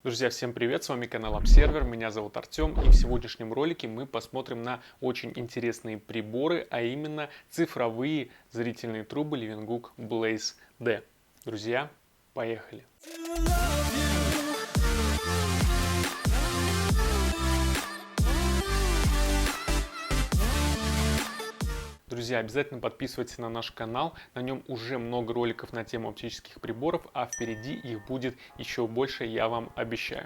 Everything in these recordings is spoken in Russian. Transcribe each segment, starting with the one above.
Друзья, всем привет, с вами канал Observer, меня зовут Артем, и в сегодняшнем ролике мы посмотрим на очень интересные приборы, а именно цифровые зрительные трубы Leeuwenhoek Blaze D. Друзья, поехали! Друзья, обязательно подписывайтесь на наш канал, на нем уже много роликов на тему оптических приборов, а впереди их будет еще больше, я вам обещаю.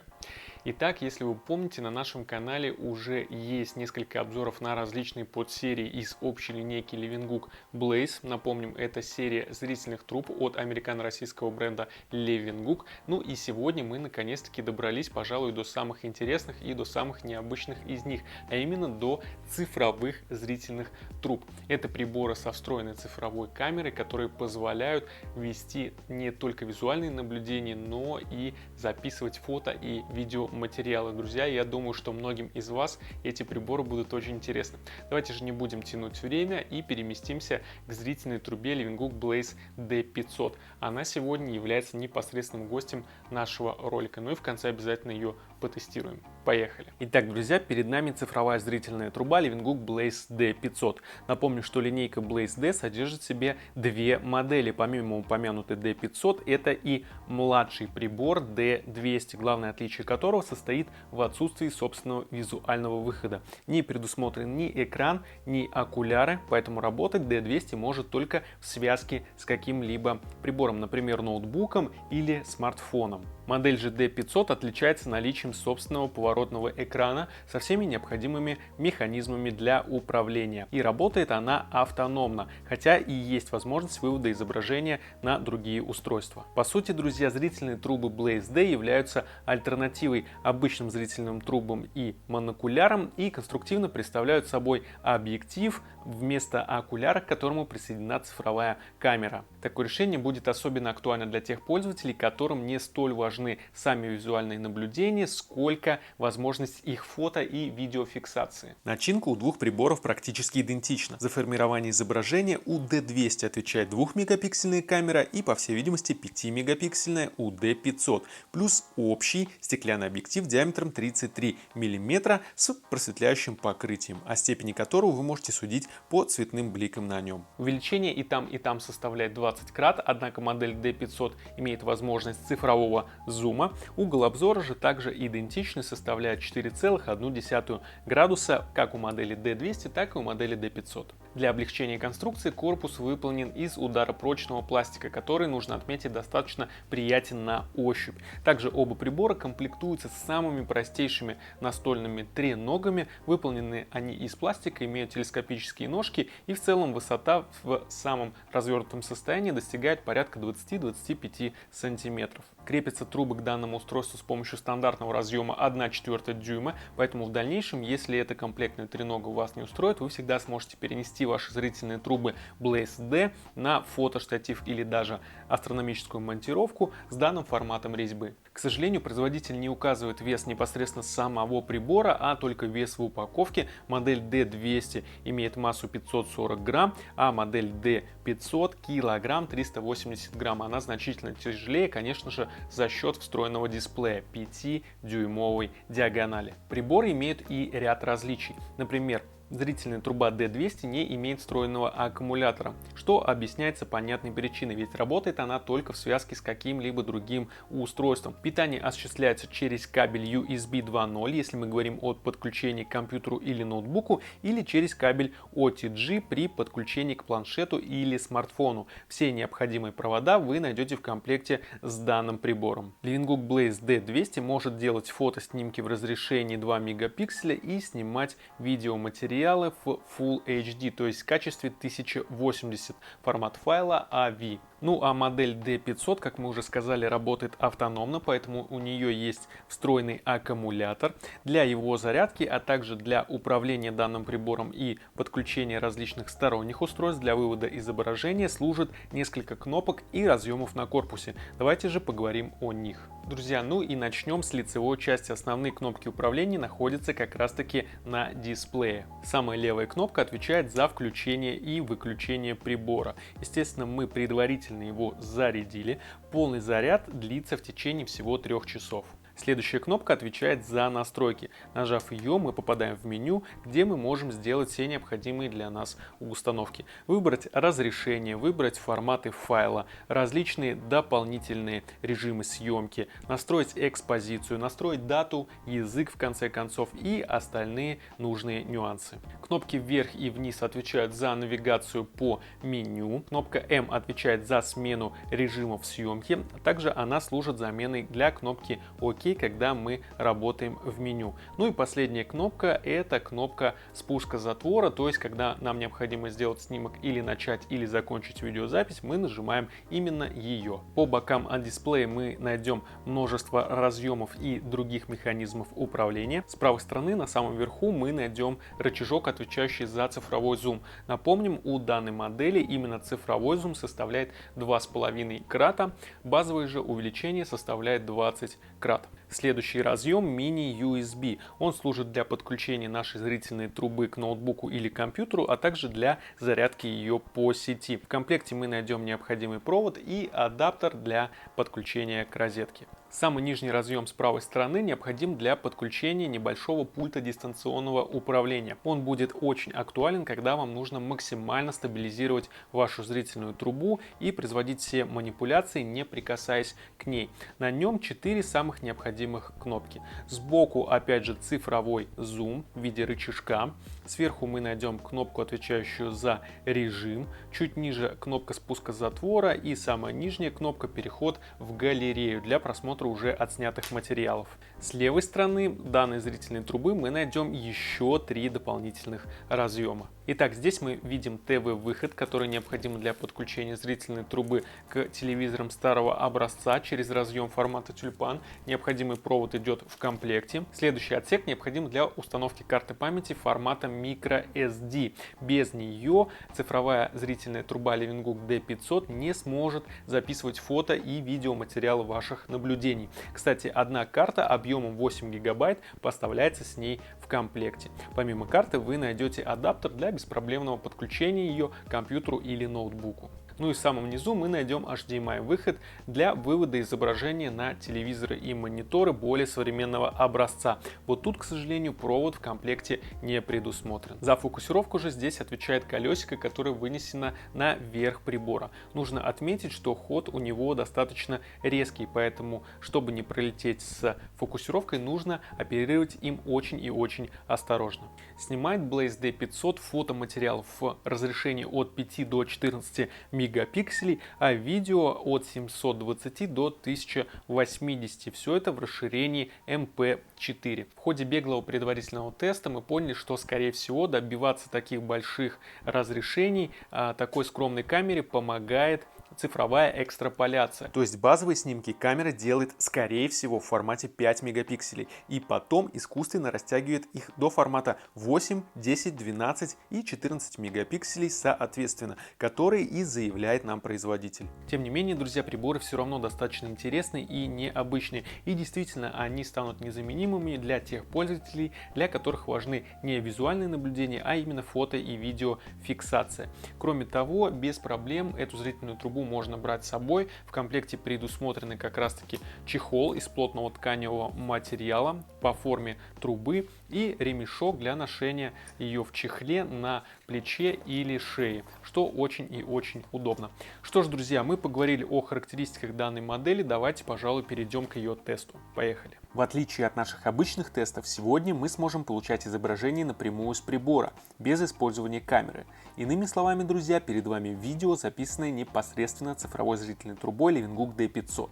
Итак, если вы помните, на нашем канале уже есть несколько обзоров на различные подсерии из общей линейки Leeuwenhoek Blaze. Напомним, это серия зрительных труб от американо-российского бренда Leeuwenhoek. Ну и сегодня мы наконец-таки добрались, пожалуй, до самых интересных и до самых необычных из них, а именно до цифровых зрительных труб. Это приборы со встроенной цифровой камерой, которые позволяют вести не только визуальные наблюдения, но и записывать фото и видеоматериалы. Друзья, я думаю, что многим из вас эти приборы будут очень интересны. Давайте же не будем тянуть время и переместимся к зрительной трубе Leeuwenhoek Blaze D500. Она сегодня является непосредственным гостем нашего ролика. Ну и в конце обязательно ее потестируем. Поехали! Итак, друзья, перед нами цифровая зрительная труба Leeuwenhoek Blaze D500. Напомню, что линейка Blaze D содержит в себе две модели. Помимо упомянутой D500, это и младший прибор D200, главное отличие которого состоит в отсутствии собственного визуального выхода. Не предусмотрен ни экран, ни окуляры, поэтому работать D200 может только в связке с каким-либо прибором, например, ноутбуком или смартфоном. Модель же D500 отличается наличием собственного поворотного экрана со всеми необходимыми механизмами для управления. И работает она автономно, хотя и есть возможность вывода изображения на другие устройства. По сути, друзья, зрительные трубы Blaze D являются альтернативой обычным зрительным трубам и монокулярам и конструктивно представляют собой объектив вместо окуляра, к которому присоединена цифровая камера. Такое решение будет особенно актуально для тех пользователей, которым не столь важны сами визуальные наблюдения, сколько возможность их фото и видеофиксации. Начинка у двух приборов практически идентична. За формирование изображения у D200 отвечает 2-мегапиксельная камера и, по всей видимости, 5-мегапиксельная у D500, плюс общий стеклянный объектив диаметром 33 мм с просветляющим покрытием, о степени которого вы можете судить по цветным бликам на нем. Увеличение и там составляет 20 крат, однако модель D500 имеет возможность цифрового зума. Угол обзора же также идентичный, составляет 4,1 градуса как у модели D200, так и у модели D500. Для облегчения конструкции корпус выполнен из ударопрочного пластика, который, нужно отметить, достаточно приятен на ощупь. Также оба прибора комплектуются самыми простейшими настольными треногами. Выполнены они из пластика, имеют телескопические ножки, и в целом высота в самом развернутом состоянии достигает порядка 20-25 см. Крепятся трубы к данному устройству с помощью стандартного разъема 1/4 дюйма, поэтому в дальнейшем, если эта комплектная тренога вас не устроит, вы всегда сможете перенести ваши зрительные трубы Blaze D на фотоштатив или даже астрономическую монтировку с данным форматом резьбы. К сожалению, производитель не указывает вес непосредственно самого прибора, а только вес в упаковке. Модель D200 имеет массу 540 грамм, а модель D500 килограмм 380 грамм. Она значительно тяжелее, конечно же, за счет встроенного дисплея 5-дюймовой диагонали. Прибор имеет и ряд различий. Например, зрительная труба D200 не имеет встроенного аккумулятора, что объясняется понятной причиной, ведь работает она только в связке с каким-либо другим устройством. Питание осуществляется через кабель USB 2.0, если мы говорим о подключении к компьютеру или ноутбуку, или через кабель OTG при подключении к планшету или смартфону. Все необходимые провода вы найдете в комплекте с данным прибором. Leeuwenhoek Blaze D200 может делать фотоснимки в разрешении 2 мегапикселя и снимать видеоматериалы в Full HD, то есть в качестве 1080, формат файла AV. Ну а модель D500, как мы уже сказали, работает автономно, поэтому у нее есть встроенный аккумулятор. Для его зарядки, а также для управления данным прибором и подключения различных сторонних устройств для вывода изображения служит несколько кнопок и разъемов на корпусе. Давайте же поговорим о них. Друзья, ну и начнем с лицевой части. Основные кнопки управления находятся как раз таки на дисплее. Самая левая кнопка отвечает за включение и выключение прибора. Естественно, мы предварительно его зарядили. Полный заряд длится в течение всего 3 часов. Следующая кнопка отвечает за настройки. Нажав ее, мы попадаем в меню, где мы можем сделать все необходимые для нас установки. Выбрать разрешение, выбрать форматы файла, различные дополнительные режимы съемки, настроить экспозицию, настроить дату, язык в конце концов и остальные нужные нюансы. Кнопки вверх и вниз отвечают за навигацию по меню. Кнопка М отвечает за смену режимов съемки. Также она служит заменой для кнопки ОК, когда мы работаем в меню. Ну и последняя кнопка — это кнопка спуска затвора, то есть когда нам необходимо сделать снимок или начать, или закончить видеозапись, мы нажимаем именно ее. По бокам от дисплея мы найдем множество разъемов и других механизмов управления. С правой стороны на самом верху мы найдем рычажок, отвечающий за цифровой зум. Напомним, у данной модели именно цифровой зум составляет 2,5 крата, базовое же увеличение составляет 20 крат. Следующий разъем мини-USB. Он служит для подключения нашей зрительной трубы к ноутбуку или компьютеру, а также для зарядки ее по сети. В комплекте мы найдем необходимый провод и адаптер для подключения к розетке. Самый нижний разъем с правой стороны необходим для подключения небольшого пульта дистанционного управления. Он будет очень актуален, когда вам нужно максимально стабилизировать вашу зрительную трубу и производить все манипуляции, не прикасаясь к ней. На нем 4 самых необходимых кнопки. Сбоку, опять же, цифровой зум в виде рычажка. Сверху мы найдем кнопку, отвечающую за режим. Чуть ниже кнопка спуска затвора и самая нижняя кнопка переход в галерею для просмотра уже отснятых материалов. С левой стороны данной зрительной трубы мы найдем еще 3 дополнительных разъема. Итак, здесь мы видим ТВ-выход, который необходим для подключения зрительной трубы к телевизорам старого образца через разъем формата тюльпан. Необходимый провод идет в комплекте. Следующий отсек необходим для установки карты памяти формата microSD. Без нее цифровая зрительная труба Livinghook D500 не сможет записывать фото и видеоматериалы ваших наблюдений. Кстати, одна карта объемом 8 гигабайт поставляется с ней в комплекте. Помимо карты вы найдете адаптер для беспроблемного подключения ее к компьютеру или ноутбуку. Ну и в самом низу мы найдем HDMI-выход для вывода изображения на телевизоры и мониторы более современного образца. Вот тут, к сожалению, провод в комплекте не предусмотрен. За фокусировку же здесь отвечает колесико, которое вынесено наверх прибора. Нужно отметить, что ход у него достаточно резкий, поэтому, чтобы не пролететь с фокусировкой, нужно оперировать им очень и очень осторожно. Снимает Blaze D500 фотоматериал в разрешении от 5 до 14 мегапикселей, а видео от 720 до 1080. Все это в расширении MP4. В ходе беглого предварительного теста мы поняли, что, скорее всего, добиваться таких больших разрешений такой скромной камере помогает цифровая экстраполяция. То есть базовые снимки камера делает, скорее всего, в формате 5 мегапикселей и потом искусственно растягивает их до формата 8, 10, 12 и 14 мегапикселей соответственно, которые и заявляет нам производитель. Тем не менее, друзья, приборы все равно достаточно интересные и необычные, и действительно они станут незаменимыми для тех пользователей, для которых важны не визуальные наблюдения, а именно фото и видеофиксация. Кроме того, без проблем эту зрительную трубу можно брать с собой. В комплекте предусмотрены как раз таки чехол из плотного тканевого материала по форме трубы и ремешок для ношения ее в чехле на плече или шее, что очень и очень удобно. Что ж, друзья, мы поговорили о характеристиках данной модели, давайте, пожалуй, перейдем к ее тесту. Поехали. В отличие от наших обычных тестов, сегодня мы сможем получать изображение напрямую с прибора, без использования камеры. Иными словами, друзья, перед вами видео, записанное непосредственно цифровой зрительной трубой Livinghook D500.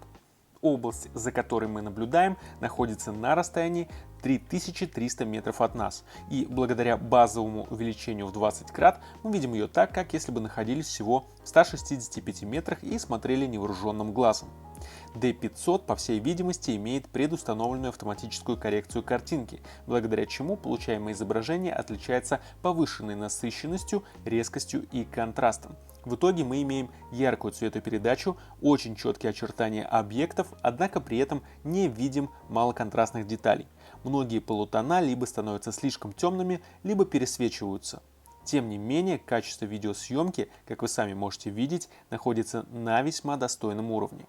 Область, за которой мы наблюдаем, находится на расстоянии 3300 метров от нас, и благодаря базовому увеличению в 20 крат мы видим ее так, как если бы находились всего в 165 метрах и смотрели невооруженным глазом. D500, по всей видимости, имеет предустановленную автоматическую коррекцию картинки, благодаря чему получаемое изображение отличается повышенной насыщенностью, резкостью и контрастом. В итоге мы имеем яркую цветопередачу, очень четкие очертания объектов, однако при этом не видим малоконтрастных деталей. Многие полутона либо становятся слишком темными, либо пересвечиваются. Тем не менее, качество видеосъемки, как вы сами можете видеть, находится на весьма достойном уровне.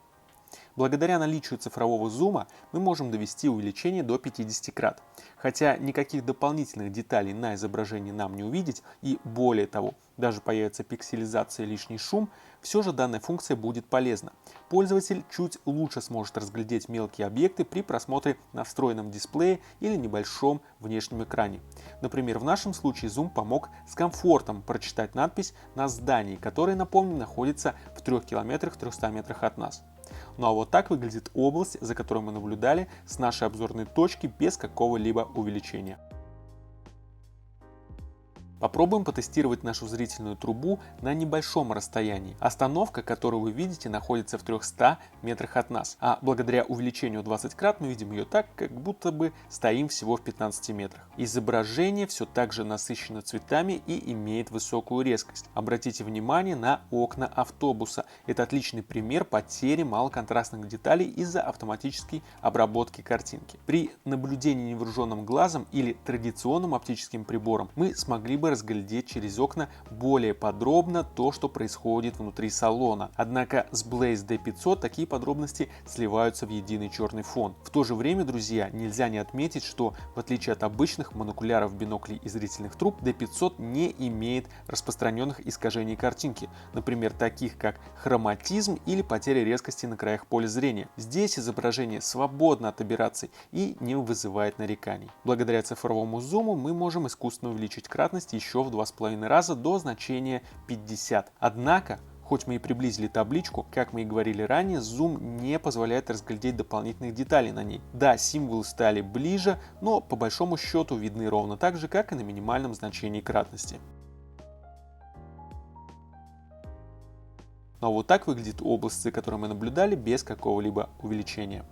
Благодаря наличию цифрового зума мы можем довести увеличение до 50 крат. Хотя никаких дополнительных деталей на изображении нам не увидеть, и более того, даже появится пикселизация и лишний шум, все же данная функция будет полезна. Пользователь чуть лучше сможет разглядеть мелкие объекты при просмотре на встроенном дисплее или небольшом внешнем экране. Например, в нашем случае зум помог с комфортом прочитать надпись на здании, которое, напомню, находится в 3 километрах 300 метрах от нас. Ну а вот так выглядит область, за которой мы наблюдали с нашей обзорной точки без какого-либо увеличения. Попробуем потестировать нашу зрительную трубу на небольшом расстоянии. Остановка, которую вы видите, находится в 300 метрах от нас, а благодаря увеличению 20 крат мы видим ее так, как будто бы стоим всего в 15 метрах. Изображение все так же насыщено цветами и имеет высокую резкость. Обратите внимание на окна автобуса. Это отличный пример потери малоконтрастных деталей из-за автоматической обработки картинки. При наблюдении невооруженным глазом или традиционным оптическим прибором мы смогли бы разглядеть через окна более подробно то, что происходит внутри салона. Однако с Blaze D500 такие подробности сливаются в единый черный фон. В то же время, друзья, нельзя не отметить, что в отличие от обычных монокуляров, биноклей и зрительных труб, D500 не имеет распространенных искажений картинки, например, таких как хроматизм или потеря резкости на краях поля зрения. Здесь изображение свободно от аберраций и не вызывает нареканий. Благодаря цифровому зуму мы можем искусственно увеличить кратность еще в 2,5 раза до значения 50. Однако, хоть мы и приблизили табличку, как мы и говорили ранее, зум не позволяет разглядеть дополнительных деталей на ней. Да, символы стали ближе, но по большому счету видны ровно так же, как и на минимальном значении кратности. Ну а вот так выглядит область, за которой мы наблюдали без какого-либо увеличения.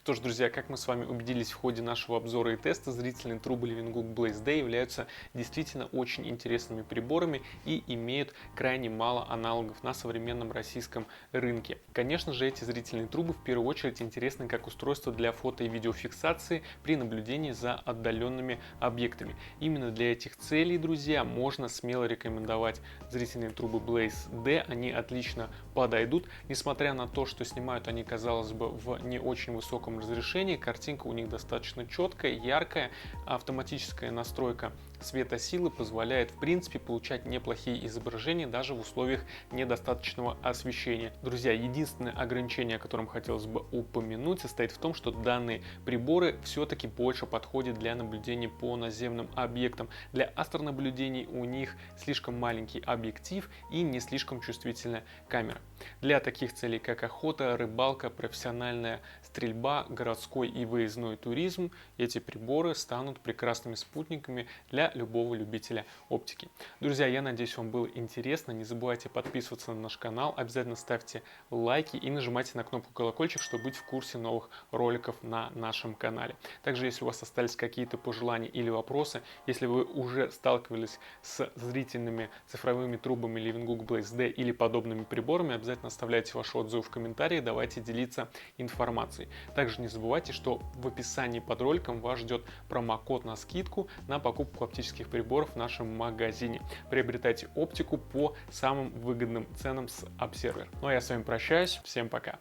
Что ж, друзья, как мы с вами убедились в ходе нашего обзора и теста, зрительные трубы Levengook Blaze D являются действительно очень интересными приборами и имеют крайне мало аналогов на современном российском рынке. Конечно же, эти зрительные трубы в первую очередь интересны как устройство для фото и видеофиксации при наблюдении за отдаленными объектами. Именно для этих целей, друзья, можно смело рекомендовать зрительные трубы Blaze D. Они отлично подойдут, несмотря на то, что снимают они, казалось бы, в не очень высоком разрешении, картинка у них достаточно четкая, яркая, автоматическая настройка светосилы позволяет в принципе получать неплохие изображения даже в условиях недостаточного освещения. Друзья, единственное ограничение, о котором хотелось бы упомянуть, состоит в том, что данные приборы все-таки больше подходят для наблюдения по наземным объектам. Для астронаблюдений у них слишком маленький объектив и не слишком чувствительная камера. Для таких целей, как охота, рыбалка, профессиональная стрельба, городской и выездной туризм, эти приборы станут прекрасными спутниками для любого любителя оптики. Друзья, я надеюсь, вам было интересно. Не забывайте подписываться на наш канал, обязательно ставьте лайки и нажимайте на кнопку колокольчик, чтобы быть в курсе новых роликов на нашем канале. Также, если у вас остались какие-то пожелания или вопросы, если вы уже сталкивались с зрительными цифровыми трубами Levengook Blaze D или подобными приборами, обязательно оставляйте ваши отзывы в комментариях, давайте делиться информацией. Также не забывайте, что в описании под роликом вас ждет промокод на скидку на покупку оптических приборов в нашем магазине. Приобретайте оптику по самым выгодным ценам с Observer. Ну а я с вами прощаюсь. Всем пока.